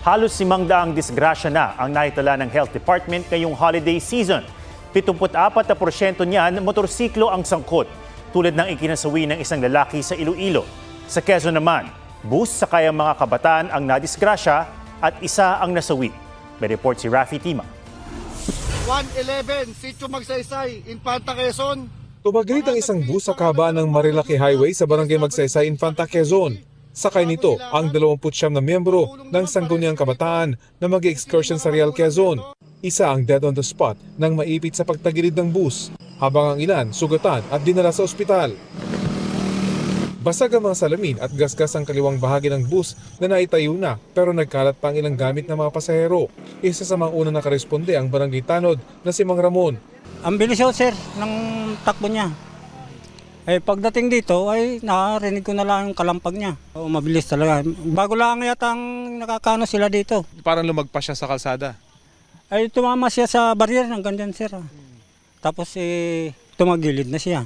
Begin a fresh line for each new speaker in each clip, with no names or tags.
Halos 500 disgrasya na ang naitala ng Health Department ngayong holiday season. 74% niyan motorsiklo ang sangkot, tulad ng ikinasawi ng isang lalaki sa Iloilo. Sa Quezon naman, bus sakay ang mga kabataan ang nadisgrasya at isa ang nasawi. May report si Rafi Tima.
111, Sitio Magsaysay, Infanta, Quezon.
Tumagilid ang isang bus sa kabaan ng Marilaki Highway sa Barangay Magsaysay, Infanta, Quezon. Sakay nito ang 29 na miyembro ng sangguniang kabataan na mag-excursion sa Real, Quezon. Isa ang dead on the spot nang maipit sa pagtagilid ng bus, habang ang ilan sugatan at dinala sa ospital. Basag ang mga salamin at gasgas ang kaliwang bahagi ng bus na naitayo na, pero nagkalat pa ang ilang gamit ng mga pasahero. Isa sa mga unang nakaresponde ang barangay tanod na si Mang Ramon.
Ang bilis yun, sir, ng takbo niya. Pagdating dito ay narinig ko na lang yung kalampag niya. Mabilis talaga. Bago lang yata ang nakakano sila dito.
Parang lumagpas siya sa kalsada.
Tumama siya sa barrier ng ganyan, sir. Tapos tumagilid na siya.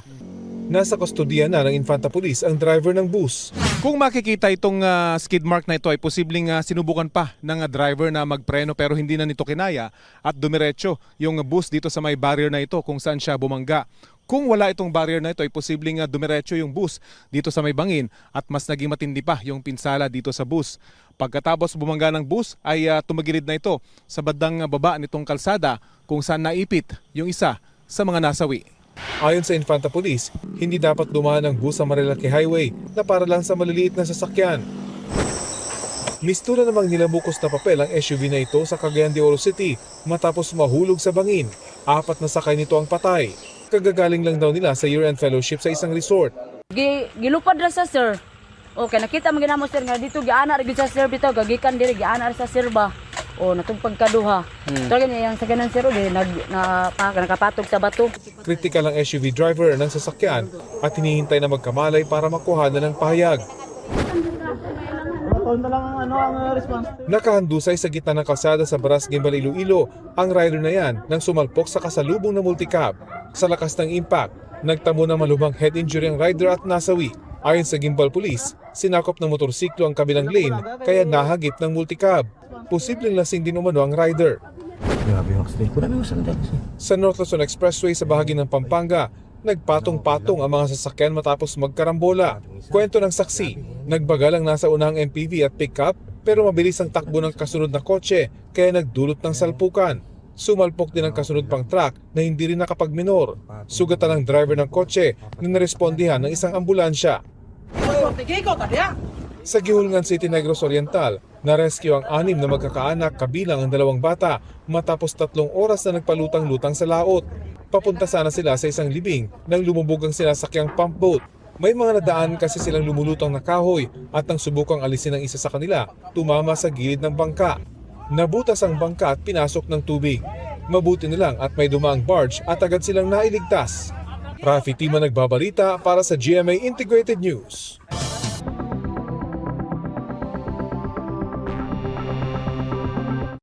Nasa kustodiya na ng Infanta Police ang driver ng bus.
Kung makikita itong skid mark na ito ay posibleng sinubukan pa ng driver na magpreno pero hindi na nito kinaya at dumiretso yung bus dito sa may barrier na ito kung saan siya bumangga. Kung wala itong barrier na ito ay posibleng dumiretso yung bus dito sa may bangin at mas naging matindi pa yung pinsala dito sa bus. Pagkatapos bumangga ng bus ay tumagilid na ito sa bandang baba nitong kalsada kung saan naipit yung isa sa mga nasawi.
Ayon sa Infanta Police, hindi dapat dumaan ang bus sa Marilaki Highway na para lang sa maliliit na sasakyan. Mistura namang nilabukos na papel ang SUV na ito sa Cagayan de Oro City matapos mahulog sa bangin. 4 na sakay nito ang patay. Kagagaling lang daw nila sa year-end fellowship sa isang resort.
Gilupad ra sa sir. Okay, nakita mo ginamo sir nga dito giana ra gid sa sir bitaw gagikan diri giana ra sa sir ba. Natong pagkaduha. So ganyan yang sa ganan sir nakapatog sa bato.
Kritikal ang SUV driver ng sasakyan at hinihintay na magkamalay para makuha na ng pahayag. Nakahandusay sa gitna ng kalsada sa Baras Gimbal, Iloilo ang rider na yan nang sumalpok sa kasalubong na multicab. Sa lakas ng impact, nagtamo ng malubhang head injury ang rider at nasawi. Ayon sa Gimbal Police, sinakop ng motorsiklo ang kabilang lane kaya nahagip ng multicab. Posibleng lasing din umano ang rider. Sa North Luzon Expressway sa bahagi ng Pampanga, nagpatong-patong ang mga sasakyan matapos magkarambola. Kwento ng saksi, nagbagal ang nasa unahang MPV at pickup pero mabilis ang takbo ng kasunod na kotse kaya nagdulot ng salpukan. Sumalpok din ang kasunod pang truck na hindi rin nakapagminor. Sugatan ang driver ng kotse na narespondihan ng isang ambulansya. Sa Gihulngan City, Negros Oriental, na-rescue ang 6 na magkakaanak kabilang ang 2 bata matapos 3 oras na nagpalutang-lutang sa laot. Papunta sana sila sa isang libing nang lumubog ang sinasakyang pump boat. May mga nadaan kasi silang lumulutang na kahoy at nang subukang alisin ang isa sa kanila, tumama sa gilid ng bangka. Nabutas ang bangka at pinasok ng tubig. Mabuti na lang at may dumaang barge at agad silang nailigtas. Rafi Tima nagbabalita para sa GMA Integrated News.